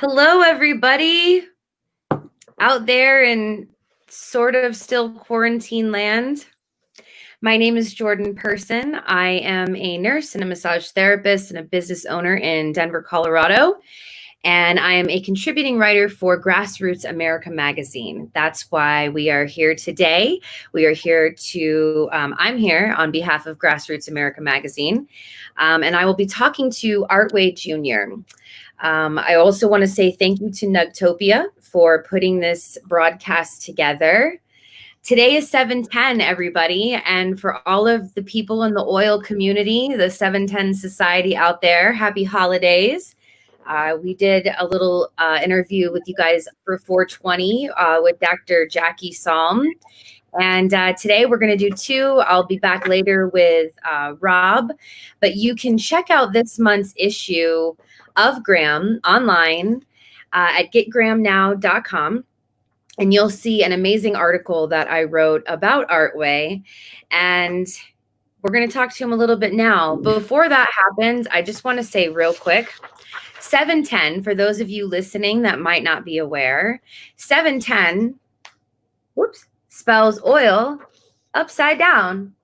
Hello, everybody out there in sort of still quarantine land. My name is Jordan Person. I am a nurse and a massage therapist and a business owner in Denver, Colorado. And I am a contributing writer for Grassroots America magazine. That's why we are here today. We are here I'm here on behalf of Grassroots America magazine. And I will be talking to Artway Jr. I also want to say thank you to Nugtopia for putting this broadcast together. Today is 7/10, everybody. And for all of the people in the oil community, the 7/10 Society out there, happy holidays. We did a little interview with you guys for 420 with Dr. Jackie Salm. And today we're going to do two. I'll be back later with Rob. But you can check out this month's issue of Graham online at getgrahamnow.com. And you'll see an amazing article that I wrote about Artway. And we're going to talk to him a little bit now. Before that happens, I just want to say real quick, 7/10, for those of you listening that might not be aware, 7/10, spells oil upside down.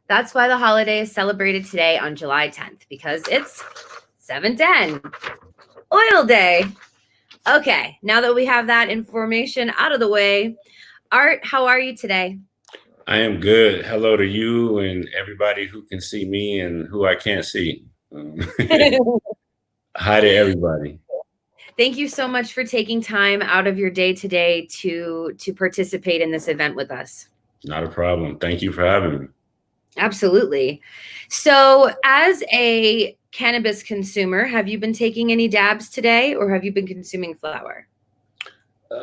That's why the holiday is celebrated today on July 10th, because it's 7/10, Oil Day. Okay, now that we have that information out of the way, Art, how are you today? I am good. Hello to you and everybody who can see me and who I can't see. Hi to everybody. Thank you so much for taking time out of your day today to participate in this event with us. Not a problem. Thank you for having me. Absolutely. So as a cannabis consumer, have you been taking any dabs today, or have you been consuming flower?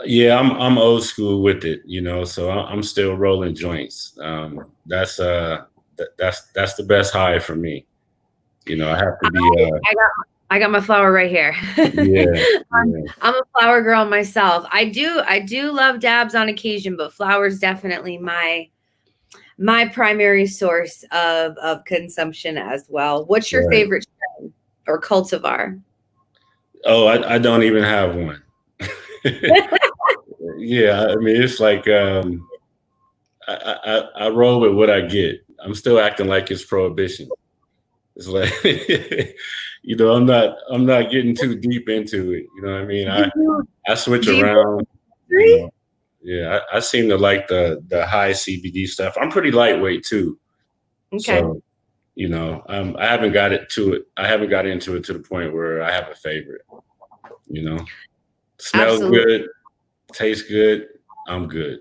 Yeah, I'm old school with it, so I'm still rolling joints. That's the best high for me. I have to be. I got my flower right here. Yeah, I'm a flower girl myself. I do love dabs on occasion, but flower is definitely my primary source of consumption as well. What's your favorite strain or cultivar? Oh, I don't even have one. Yeah, I mean, it's like I roll with what I get. I'm still acting like it's prohibition. It's like I'm not getting too deep into it. You know what I mean? I switch around. Yeah, I seem to like the high CBD stuff. I'm pretty lightweight too. Okay. So, I haven't got into it to the point where I have a favorite. Smells good, tastes good. I'm good.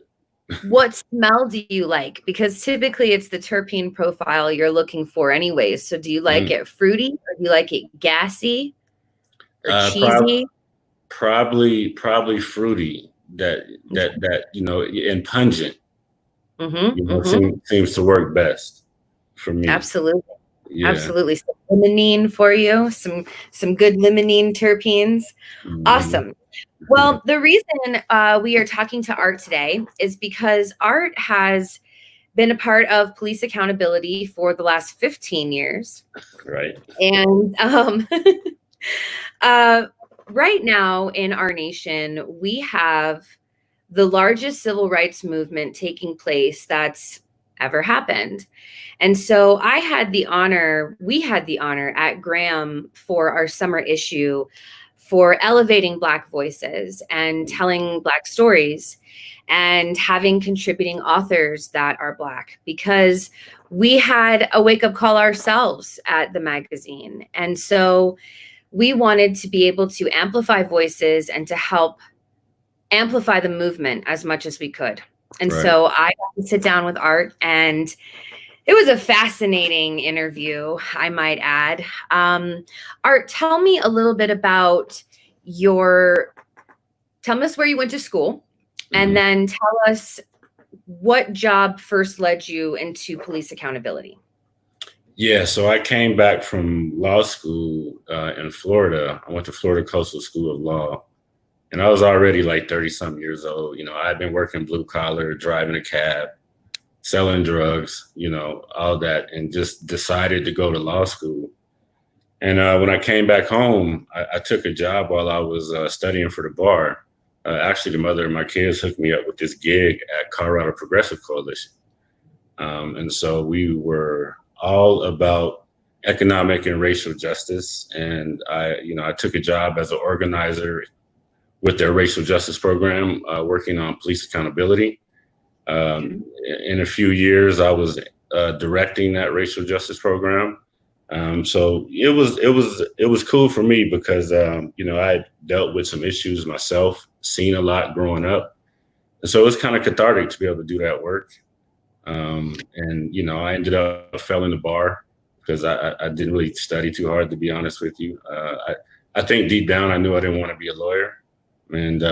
What smell do you like? Because typically it's the terpene profile you're looking for anyways. So do you like it fruity, or do you like it gassy or cheesy? Probably fruity. That and pungent. Seems to work best for me. Absolutely. Yeah. Absolutely. Some limonene for you, some good limonene terpenes. Awesome. Well, the reason we are talking to Art today is because Art has been a part of police accountability for the last 15 years. Right. And right now in our nation, we have the largest civil rights movement taking place that's ever happened. And so we had the honor at Graham for our summer issue for elevating Black voices and telling Black stories and having contributing authors that are Black, because we had a wake-up call ourselves at the magazine. And so we wanted to be able to amplify voices and to help amplify the movement as much as we could. And so I got to sit down with Art, and it was a fascinating interview, I might add. Art, tell me a little bit about tell us where you went to school, and then tell us what job first led you into police accountability. Yeah, so I came back from law school in Florida. I went to Florida Coastal School of Law, and I was already like 30-something years old. I'd been working blue collar, driving a cab, selling drugs, all that, and just decided to go to law school. And when I came back home, I took a job while I was studying for the bar. Actually, the mother of my kids hooked me up with this gig at Colorado Progressive Coalition. And so we were all about economic and racial justice. And I took a job as an organizer with their racial justice program, working on police accountability. In a few years, I was directing that racial justice program. So it was cool for me because I dealt with some issues myself, seen a lot growing up, and so it's kind of cathartic to be able to do that work. And I ended up failing the bar because I didn't really study too hard, to be honest with you. I think deep down I knew I didn't want to be a lawyer, and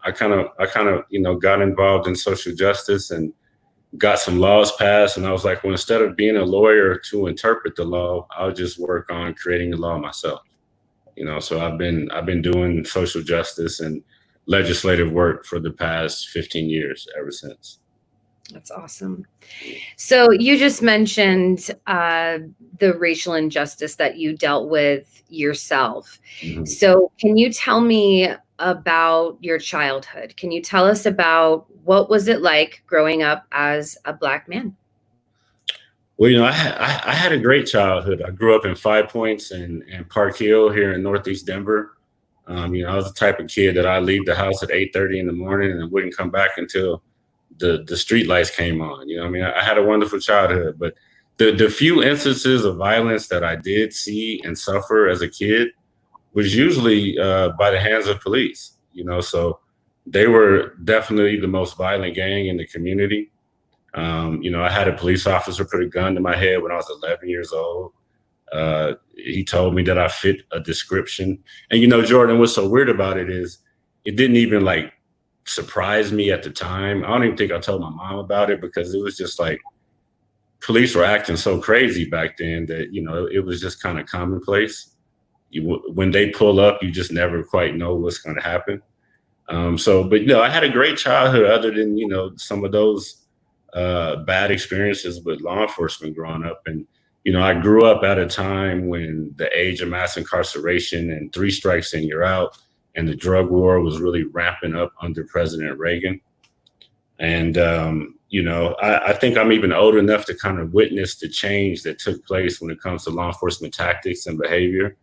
I kind of got involved in social justice and got some laws passed. And I was like, well, instead of being a lawyer to interpret the law, I'll just work on creating the law myself. So I've been doing social justice and legislative work for the past 15 years ever since. That's awesome. So you just mentioned the racial injustice that you dealt with yourself. Mm-hmm. So can you tell me about your childhood? Can you tell us about what was it like growing up as a Black man? Well, I had a great childhood. I grew up in Five Points and Park Hill here in Northeast Denver. I was the type of kid that I leave the house at 8:30 in the morning and wouldn't come back until the street lights came on. I had a wonderful childhood, but the few instances of violence that I did see and suffer as a kid was usually by the hands of police. So they were definitely the most violent gang in the community. I had a police officer put a gun to my head when I was 11 years old. He told me that I fit a description. And, Jordan, what's so weird about it is it didn't even surprise me at the time. I don't even think I told my mom about it because it was just like police were acting so crazy back then that, it was just kind of commonplace. When they pull up, you just never quite know what's going to happen. But I had a great childhood other than, some of those bad experiences with law enforcement growing up. And, I grew up at a time when the age of mass incarceration and 3 strikes and you're out, and the drug war was really ramping up under President Reagan. And, I think I'm even old enough to kind of witness the change that took place when it comes to law enforcement tactics and behavior.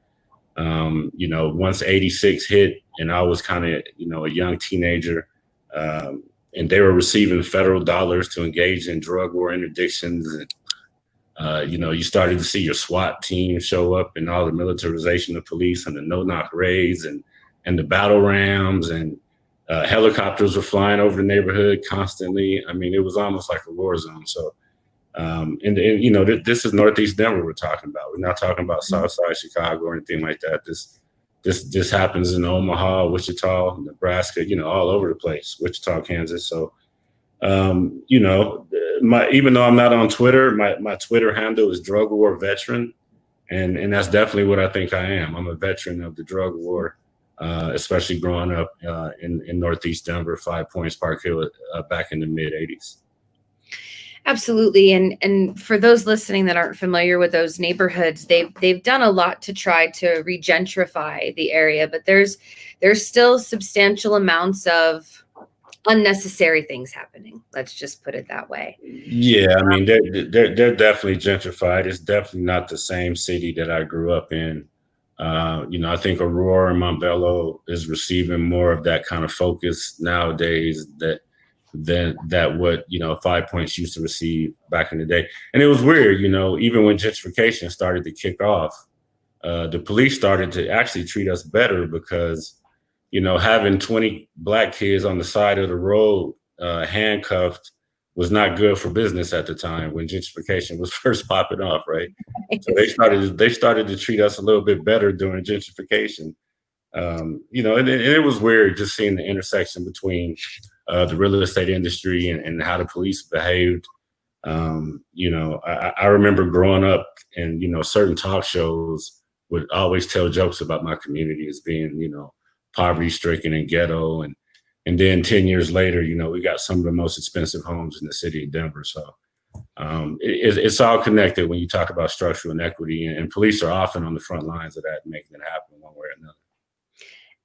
Once 86 hit and I was kind of, a young teenager, and they were receiving federal dollars to engage in drug war interdictions. And, you started to see your SWAT team show up and all the militarization of police and the no-knock raids and the battle rams and helicopters were flying over the neighborhood constantly. I mean, it was almost like a war zone. So, this is Northeast Denver we're talking about. We're not talking about Southside Chicago or anything like that. This happens in Omaha, Wichita, Nebraska, all over the place, Wichita, Kansas. So, even though I'm not on Twitter, my Twitter handle is Drug War Veteran. And that's definitely what I think I am. I'm a veteran of the drug war, especially growing up in Northeast Denver, 5 Points, Park Hill, back in the mid-'80s. Absolutely. And for those listening that aren't familiar with those neighborhoods, they've done a lot to try to regentrify the area, but there's still substantial amounts of unnecessary things happening. Let's just put it that way. Yeah, I mean, they're definitely gentrified. It's definitely not the same city that I grew up in. I think Aurora and Montbello is receiving more of that kind of focus nowadays than what 5 Points used to receive back in the day. And it was weird, even when gentrification started to kick off, the police started to actually treat us better because having 20 Black kids on the side of the road handcuffed was not good for business at the time when gentrification was first popping off, right? So they started to treat us a little bit better during gentrification. And it was weird just seeing the intersection between the real estate industry and how the police behaved. I remember growing up and, certain talk shows would always tell jokes about my community as being, poverty stricken and ghetto. And then 10 years later, we got some of the most expensive homes in the city of Denver. So, It's all connected when you talk about structural inequity, and police are often on the front lines of that, making it happen one way or another.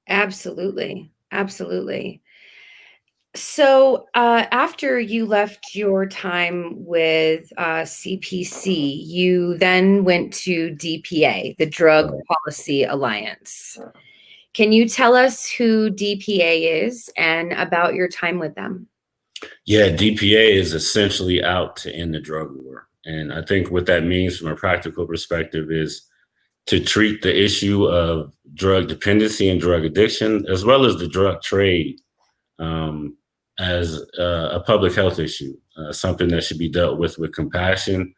Absolutely. Absolutely. So, after you left your time with CPC, you then went to DPA, the Drug Policy Alliance. Can you tell us who DPA is and about your time with them? Yeah, DPA is essentially out to end the drug war. And I think what that means from a practical perspective is to treat the issue of drug dependency and drug addiction, as well as the drug trade, um, as a public health issue, something that should be dealt with compassion,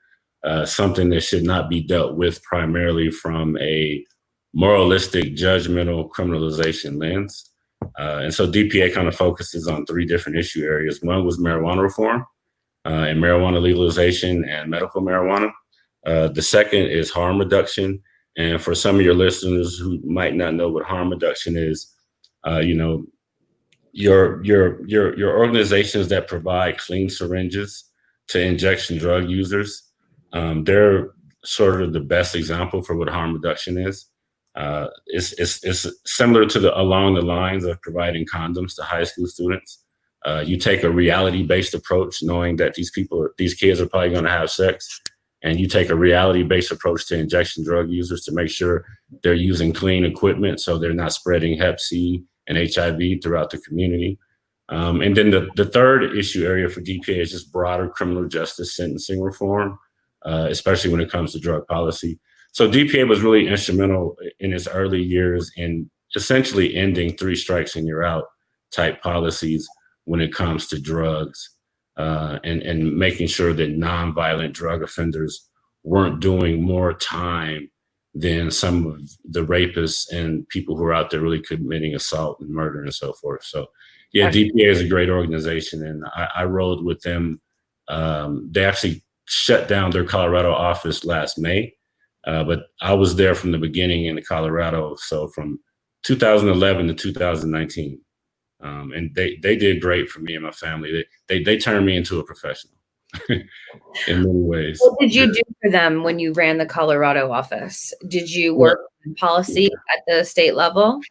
something that should not be dealt with primarily from a moralistic, judgmental criminalization lens. And so DPA kind of focuses on three different issue areas. One was marijuana reform and marijuana legalization and medical marijuana. The second is harm reduction. And for some of your listeners who might not know what harm reduction is, you know, your organizations that provide clean syringes to injection drug users, they're sort of the best example for what harm reduction is. It's similar to along the lines of providing condoms to high school students. You take a reality-based approach, knowing that these kids are probably going to have sex, and you take a reality-based approach to injection drug users to make sure they're using clean equipment so they're not spreading Hep C and HIV throughout the community. And then the third issue area for DPA is just broader criminal justice sentencing reform, especially when it comes to drug policy. So DPA was really instrumental in its early years in essentially ending 3 strikes and you're out type policies when it comes to drugs, and making sure that nonviolent drug offenders weren't doing more time than some of the rapists and people who are out there really committing assault and murder and so forth. So yeah, DPA is a great organization, and I rode with them. They actually shut down their Colorado office last May. But I was there from the beginning in Colorado, so from 2011 to 2019, and they did great for me and my family. They turned me into a professional in many ways. What did you do for them when you ran the Colorado office? Did you work in policy at the state level?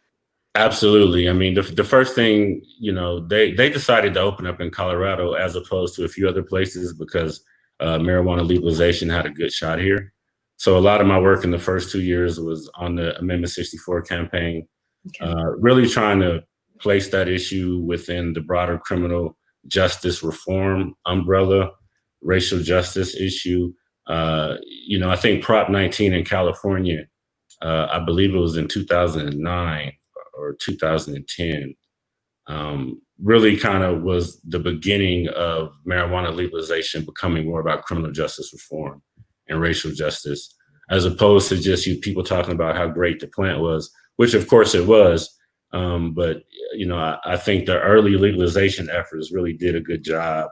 Absolutely. I mean, the first thing, they decided to open up in Colorado as opposed to a few other places because marijuana legalization had a good shot here. So a lot of my work in the first 2 years was on the Amendment 64 campaign, really trying to place that issue within the broader criminal justice reform umbrella, racial justice issue. I think Prop 19 in California, I believe it was in 2009 or 2010, really kind of was the beginning of marijuana legalization becoming more about criminal justice reform and racial justice, as opposed to just people talking about how great the plant was, which of course it was. But I think the early legalization efforts really did a good job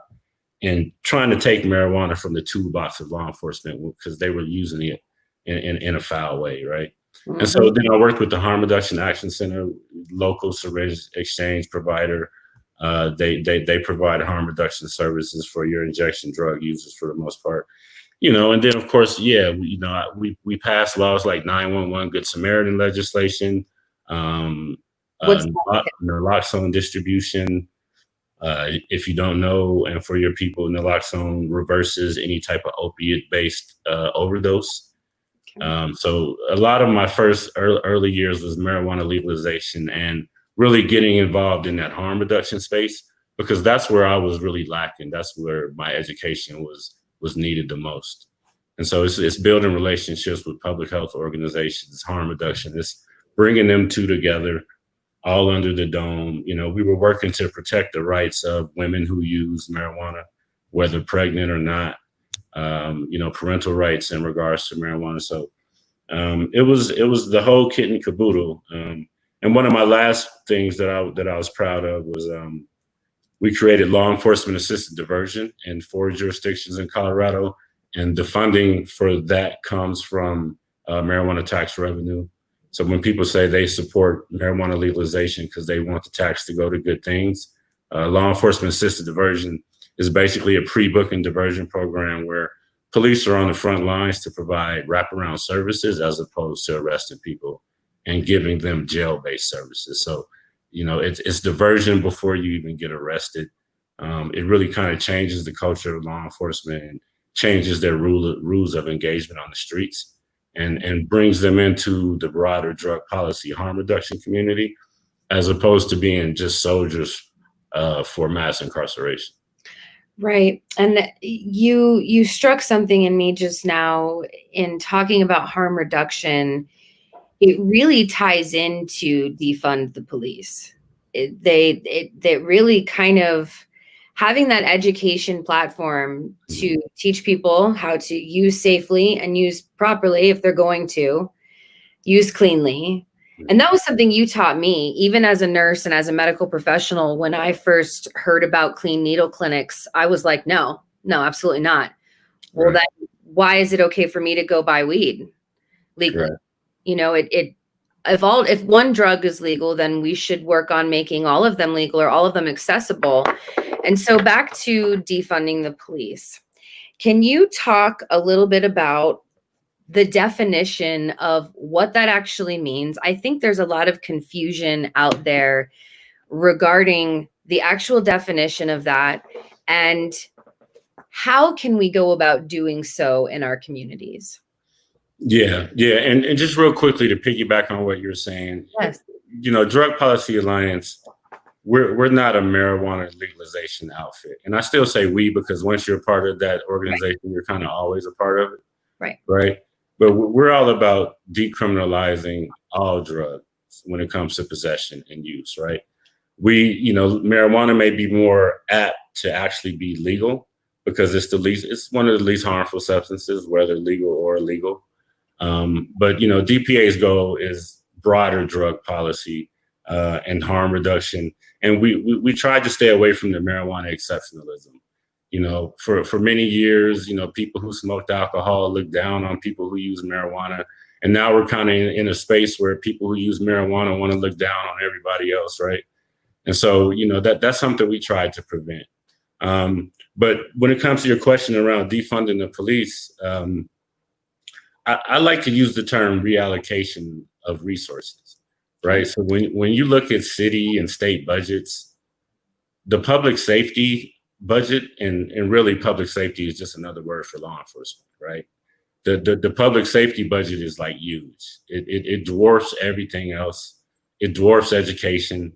in trying to take marijuana from the toolbox of law enforcement because they were using it in a foul way, right? Mm-hmm. And so then I worked with the Harm Reduction Action Center, local syringe exchange provider. They provide harm reduction services for your injection drug users for the most part. And then of course, we passed laws like 911 Good Samaritan legislation, naloxone distribution. If you don't know, and for your people, naloxone reverses any type of opiate-based overdose. So a lot of my first early years was marijuana legalization and really getting involved in that harm reduction space, because that's where I was really lacking. That's where my education was needed the most. And so it's building relationships with public health organizations, harm reduction, it's bringing them two together, all under the dome. We were working to protect the rights of women who use marijuana, whether pregnant or not, parental rights in regards to marijuana. So it was the whole kit and caboodle. And one of my last things that I was proud of was we created law enforcement assisted diversion in 4 jurisdictions in Colorado. And the funding for that comes from marijuana tax revenue. So when people say they support marijuana legalization because they want the tax to go to good things, law enforcement assisted diversion is basically a pre-book and diversion program where police are on the front lines to provide wraparound services as opposed to arresting people and giving them jail-based services. So, it's diversion before you even get arrested. It really kind of changes the culture of law enforcement and changes their rules of engagement on the streets and brings them into the broader drug policy harm reduction community, as opposed to being just soldiers for mass incarceration. Right. And you struck something in me just now in talking about harm reduction. It really ties into defund the police. They really kind of having that education platform to teach people how to use safely and use properly if they're going to use cleanly. And that was something you taught me, even as a nurse and as a medical professional. When I first heard about clean needle clinics, I was like, no, absolutely not. Well, Right. then why is it okay for me to go buy weed legally? Right. If one drug is legal, then we should work on making all of them legal or all of them accessible. And so back to defunding the police. Can you talk a little bit about the definition of what that actually means? I think there's a lot of confusion out there regarding the actual definition of that, and how can we go about doing so in our communities? Yeah. And just real quickly to piggyback on what you're saying, Yes. Drug Policy Alliance, we're not a marijuana legalization outfit. And I still say we because once you're a part of that organization, you're kind of always a part of it. Right. But we're all about decriminalizing all drugs when it comes to possession and use, right? Marijuana may be more apt to actually be legal because it's one of the least harmful substances, whether legal or illegal. But DPA's goal is broader drug policy and harm reduction, and we tried to stay away from the marijuana exceptionalism. For many years, people who smoked alcohol looked down on people who use marijuana, and now we're kind of in a space where people who use marijuana want to look down on everybody else, right? And so that's something we tried to prevent. But when it comes to your question around defunding the police. I like to use the term reallocation of resources, right? So when you look at city and state budgets, the public safety budget, and really public safety is just another word for law enforcement, right? The public safety budget is like huge. It dwarfs everything else. It dwarfs education.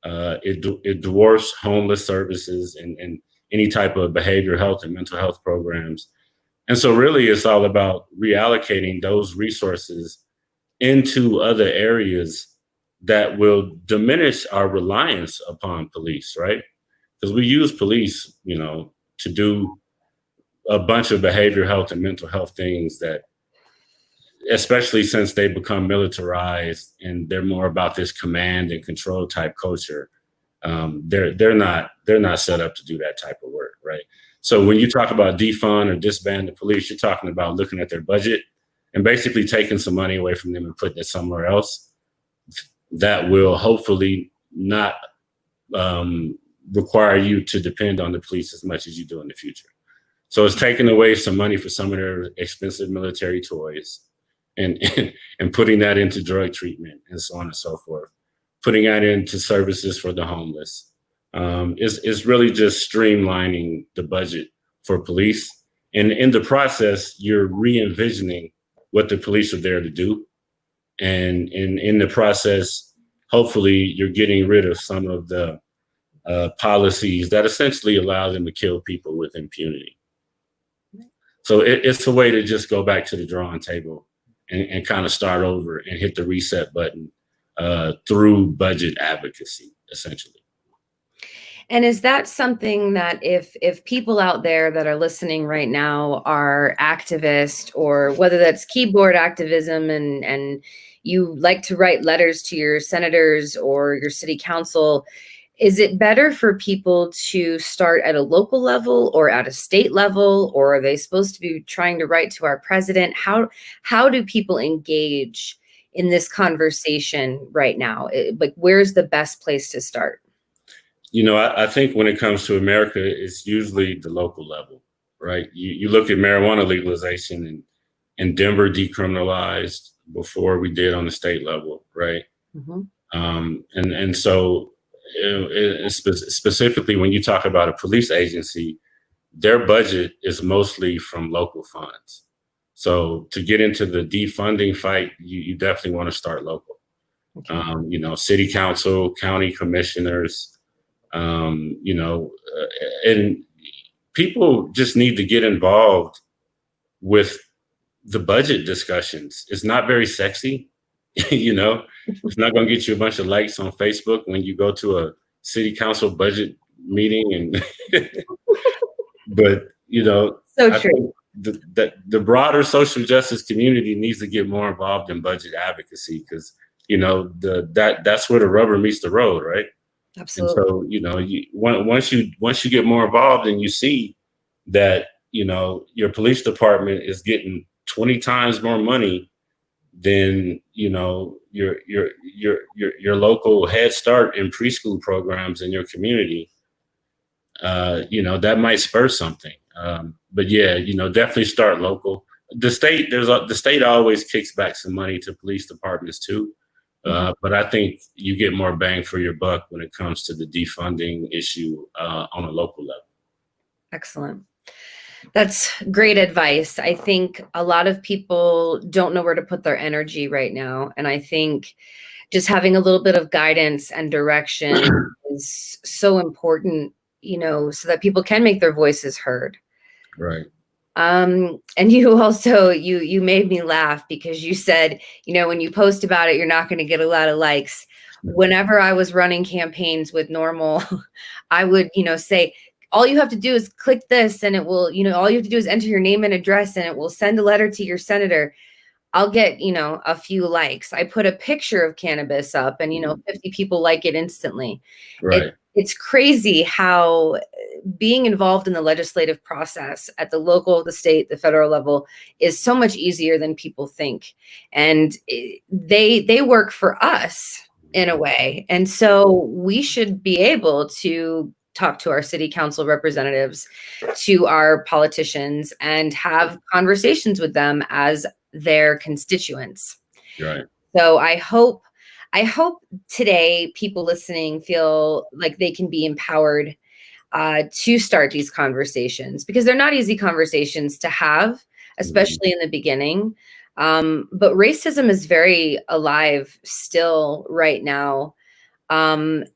It dwarfs homeless services and any type of behavioral health and mental health programs. And so really it's all about reallocating those resources into other areas that will diminish our reliance upon police, right? Because we use police, to do a bunch of behavioral health and mental health things that, especially since they become militarized and they're more about this command and control type culture, they're not set up to do that type of work, right? So when you talk about defund or disband the police, you're talking about looking at their budget and basically taking some money away from them and putting it somewhere else that will hopefully not require you to depend on the police as much as you do in the future. So it's taking away some money for some of their expensive military toys and putting that into drug treatment and so on and so forth, putting that into services for the homeless. Is really just streamlining the budget for police. And in the process, you're re-envisioning what the police are there to do. And in the process, hopefully you're getting rid of some of the policies that essentially allow them to kill people with impunity. So it's a way to just go back to the drawing table and kind of start over and hit the reset button through budget advocacy, essentially. And is that something that if people out there that are listening right now are activists, or whether that's keyboard activism and you like to write letters to your senators or your city council, is it better for people to start at a local level or at a state level, or are they supposed to be trying to write to our president? How do people engage in this conversation right now? Like, where's the best place to start? I think when it comes to America, it's usually the local level, right? You look at marijuana legalization, and Denver decriminalized before we did on the state level, right? Mm-hmm. And so specifically when you talk about a police agency, their budget is mostly from local funds. So to get into the defunding fight, you definitely want to start local. Okay. City council, county commissioners, and people just need to get involved with the budget discussions. It's not very sexy, It's not going to get you a bunch of likes on Facebook when you go to a city council budget meeting, but So I true. think the broader social justice community needs to get more involved in budget advocacy because that's where the rubber meets the road, right? And Absolutely. so, once you get more involved and you see that, your police department is getting 20 times more money than, your local Head Start and preschool programs in your community, that might spur something. But yeah, definitely start local. The state always kicks back some money to police departments too. But I think you get more bang for your buck when it comes to the defunding issue on a local level. Excellent. That's great advice. I think a lot of people don't know where to put their energy right now. And I think just having a little bit of guidance and direction is so important, so that people can make their voices heard. Right. And you also, you made me laugh because you said, when you post about it, you're not going to get a lot of likes. Whenever I was running campaigns with Normal, I would, say, all you have to do is click this and it will, all you have to do is enter your name and address and it will send a letter to your senator. I'll get, a few likes. I put a picture of cannabis up and, 50 people like it instantly. Right. It's crazy how being involved in the legislative process at the local, the state, the federal level is so much easier than people think. And they work for us in a way. And so we should be able to talk to our city council representatives, to our politicians, and have conversations with them as their constituents. Right. So I hope today people listening feel like they can be empowered to start these conversations, because they're not easy conversations to have, especially in the beginning. But racism is very alive still right now. And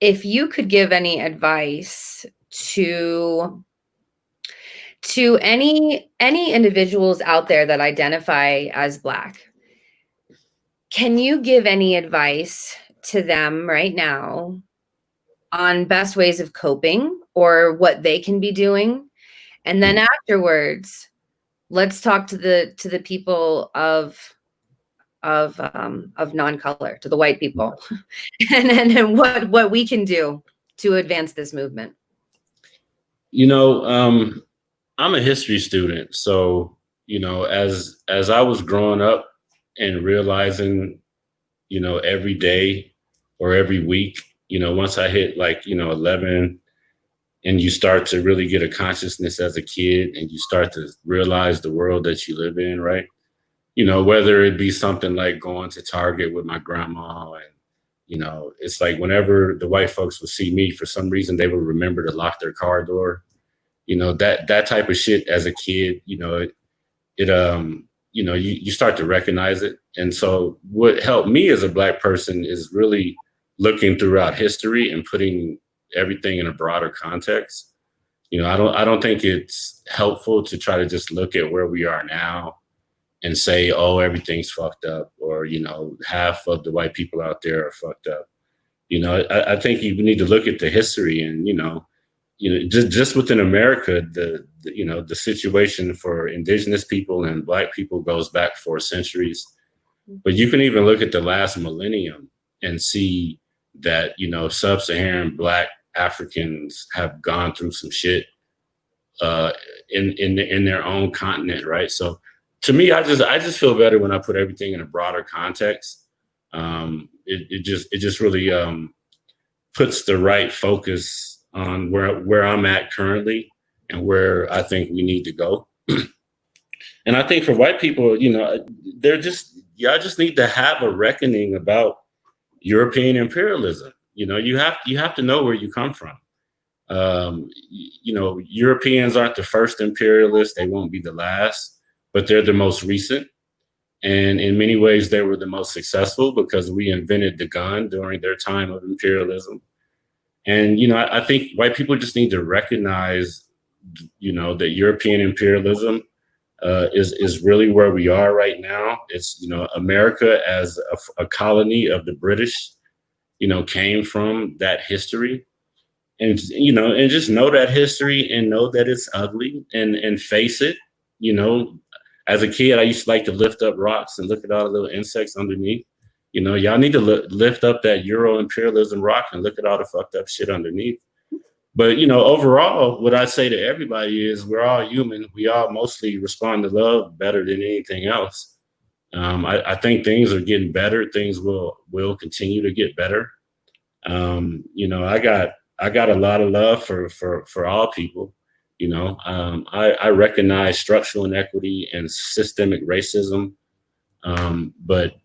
if you could give any advice to any individuals out there that identify as Black, can you give any advice to them right now on best ways of coping or what they can be doing? And then afterwards, let's talk to the people of non-color, to the white people, and what we can do to advance this movement. I'm a history student, so as I was growing up and realizing, every day or every week, once I hit 11, and you start to really get a consciousness as a kid, and you start to realize the world that you live in, right? Whether it be something like going to Target with my grandma, and it's like whenever the white folks would see me, for some reason they would remember to lock their car door. That type of shit as a kid, you start to recognize it. And so what helped me as a Black person is really looking throughout history and putting everything in a broader context. I don't think it's helpful to try to just look at where we are now and say, oh, everything's fucked up, or, half of the white people out there are fucked up. I think you need to look at the history, and, just within America, the situation for indigenous people and Black people goes back 4 centuries. But you can even look at the last millennium and see that, sub-Saharan Black Africans have gone through some shit in their own continent, right? So to me, I just feel better when I put everything in a broader context. It just really puts the right focus on where I'm at currently and where I think we need to go. And I think for white people, y'all just need to have a reckoning about European imperialism. You have to know where you come from. Europeans aren't the first imperialists. They won't be the last, but they're the most recent. And in many ways, they were the most successful because we invented the gun during their time of imperialism. And, I think white people just need to recognize, that European imperialism is really where we are right now. It's, America as a colony of the British, came from that history. And, and just know that history and know that it's ugly and face it. As a kid, I used to like to lift up rocks and look at all the little insects underneath. Y'all need to lift up that Euro imperialism rock and look at all the fucked up shit underneath. But, overall, what I say to everybody is we're all human. We all mostly respond to love better than anything else. I think things are getting better. Things will continue to get better. I got a lot of love for all people. I recognize structural inequity and systemic racism. But,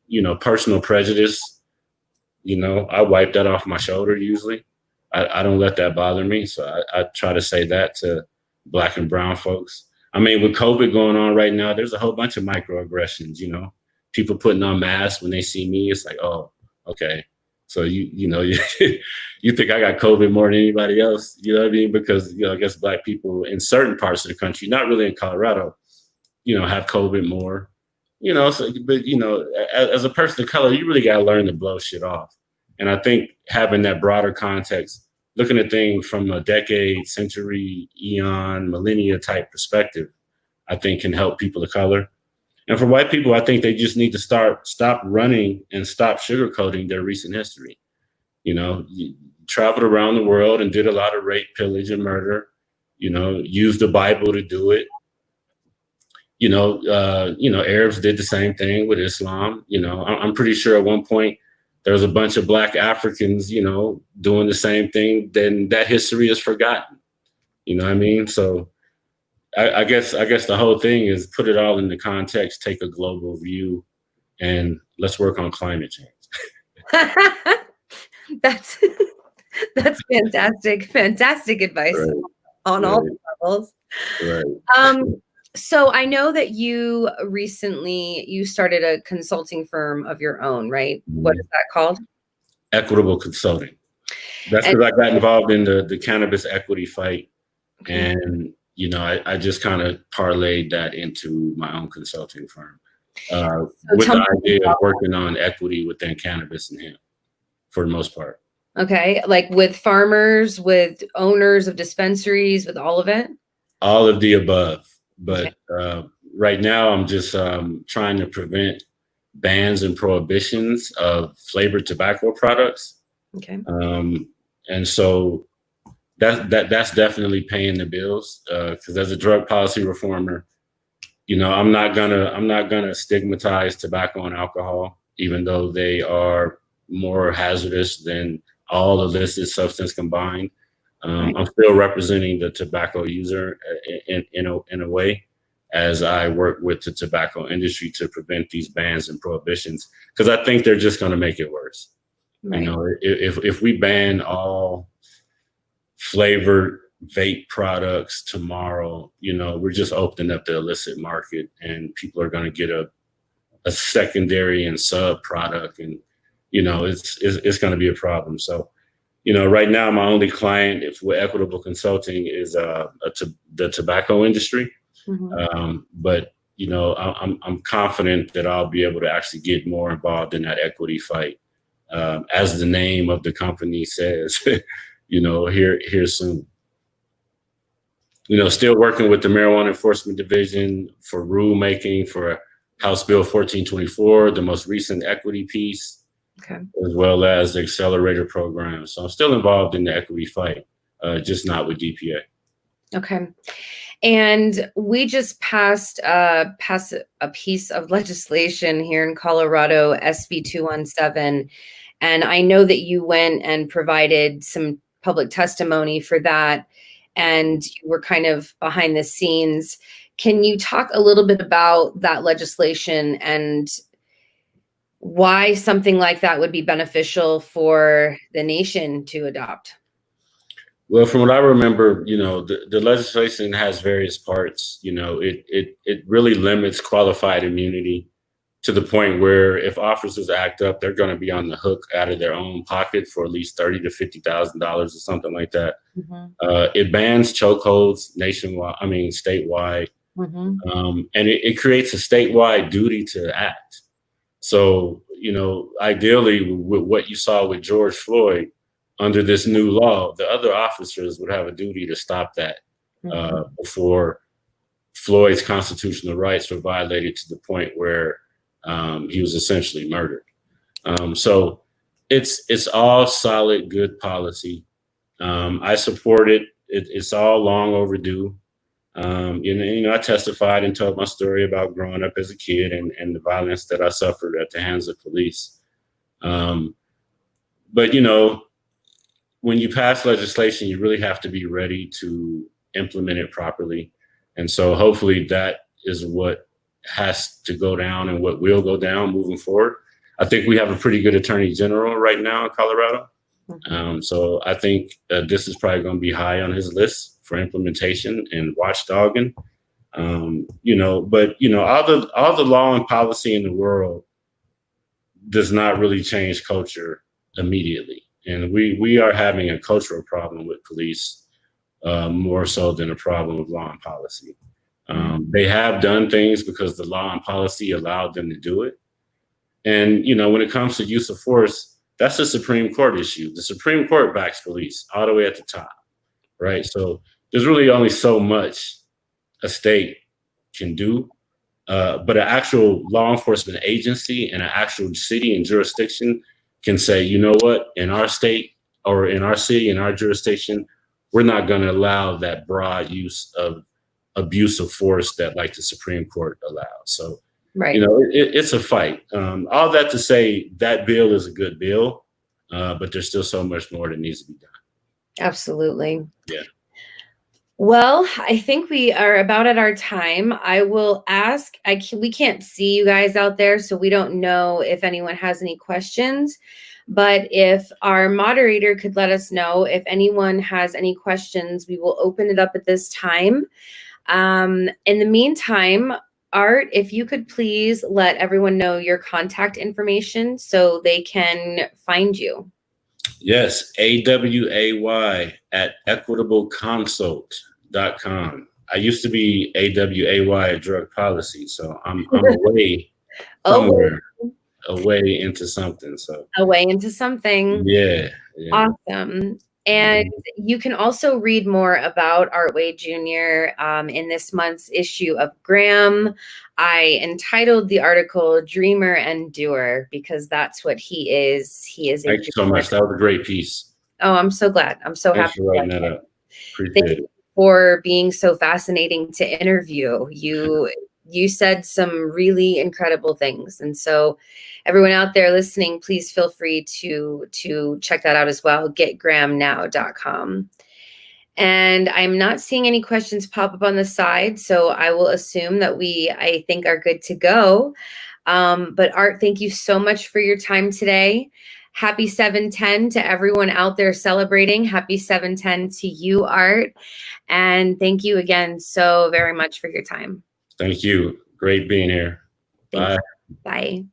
personal prejudice, I wipe that off my shoulder usually. I don't let that bother me. So I try to say that to Black and brown folks. I mean, with COVID going on right now, there's a whole bunch of microaggressions, people putting on masks when they see me. It's like, oh, okay. So, you think I got COVID more than anybody else, you know what I mean? Because, I guess Black people in certain parts of the country, not really in Colorado, have COVID more, but, as a person of color, you really got to learn to blow shit off. And I think having that broader context, looking at things from a decade, century, eon, millennia type perspective, I think can help people of color. And for white people, I think they just need to stop running and stop sugarcoating their recent history. You traveled around the world and did a lot of rape, pillage, and murder. Used the Bible to do it. Arabs did the same thing with Islam. I'm pretty sure at one point there was a bunch of Black Africans, doing the same thing. Then that history is forgotten. You know what I mean? So I guess the whole thing is put it all in the context, take a global view, and let's work on climate change. That's fantastic advice on all levels. Right. So I know that you started a consulting firm of your own, right? What is that called? Equitable Consulting. That's because I got involved in the cannabis equity fight. Okay. And, I just kind of parlayed that into my own consulting firm with the idea of working on equity within cannabis and hemp for the most part. Okay. Like with farmers, with owners of dispensaries, with all of it? All of the above. But right now, I'm just trying to prevent bans and prohibitions of flavored tobacco products. Okay. And so that's definitely paying the bills. Because as a drug policy reformer, I'm not gonna stigmatize tobacco and alcohol, even though they are more hazardous than all illicit substance combined. I'm still representing the tobacco user in a way as I work with the tobacco industry to prevent these bans and prohibitions, because I think they're just going to make it worse. Right. If we ban all flavored vape products tomorrow, we're just opening up the illicit market, and people are going to get a secondary and sub product, and it's going to be a problem. So. Right now, my only client with Equitable Consulting is the tobacco industry. Mm-hmm. But, I'm confident that I'll be able to actually get more involved in that equity fight. As the name of the company says, here soon. Still working with the Marijuana Enforcement Division for rulemaking for House Bill 1424, the most recent equity piece. Okay. As well as the accelerator program. So I'm still involved in the equity fight, just not with DPA. Okay. And we just passed a piece of legislation here in Colorado, SB 217. And I know that you went and provided some public testimony for that, and you were kind of behind the scenes. Can you talk a little bit about that legislation and why something like that would be beneficial for the nation to adopt? Well, from what I remember, the legislation has various parts. It really limits qualified immunity to the point where if officers act up, they're going to be on the hook out of their own pocket for at least $30,000 to $50,000 or something like that. Mhm. It bans chokeholds nationwide, statewide, Mhm. and it creates a statewide duty to act. So, ideally, with what you saw with George Floyd, under this new law, the other officers would have a duty to stop that before Floyd's constitutional rights were violated to the point where he was essentially murdered. So it's all solid, good policy. I support it. It's all long overdue. I testified and told my story about growing up as a kid and the violence that I suffered at the hands of police. But when you pass legislation, you really have to be ready to implement it properly. And so hopefully that is what has to go down and what will go down moving forward. I think we have a pretty good attorney general right now in Colorado. So I think this is probably going to be high on his list for implementation and watchdogging. But all the law and policy in the world does not really change culture immediately. And we are having a cultural problem with police more so than a problem of law and policy. They have done things because the law and policy allowed them to do it. And, when it comes to use of force, that's a Supreme Court issue. The Supreme Court backs police all the way at the top, right? So there's really only so much a state can do. But an actual law enforcement agency and an actual city and jurisdiction can say, you know what, in our state or in our city, in our jurisdiction, we're not going to allow that broad use of abuse of force that like the Supreme Court allows. So, Right. It's a fight. All that to say that bill is a good bill, but there's still so much more that needs to be done. Absolutely. Yeah. Well, I think we are about at our time. I will ask, we can't see you guys out there, so we don't know if anyone has any questions. But if our moderator could let us know if anyone has any questions, we will open it up at this time. In the meantime, Art, if you could please let everyone know your contact information so they can find you. Yes, AWAY at equitableconsult.com. I used to be AWAY at drug policy, so I'm away somewhere, away into something. So away into something. Yeah. Awesome. And you can also read more about Artway Jr. In this month's issue of Graham. I entitled the article Dreamer and Doer because that's what he is. He is a Thank you so much. That was a great piece. Oh, I'm so glad. I'm so Thanks happy for writing that up. Appreciate Thank it. you for being so fascinating to interview. You said some really incredible things. And so everyone out there listening, please feel free to check that out as well, getgrahamnow.com. And I'm not seeing any questions pop up on the side, so I will assume that I think are good to go. But Art, thank you so much for your time today. Happy 7/10 to everyone out there celebrating. Happy 7/10 to you, Art. And thank you again so very much for your time. Thank you. Great being here. Bye. Bye.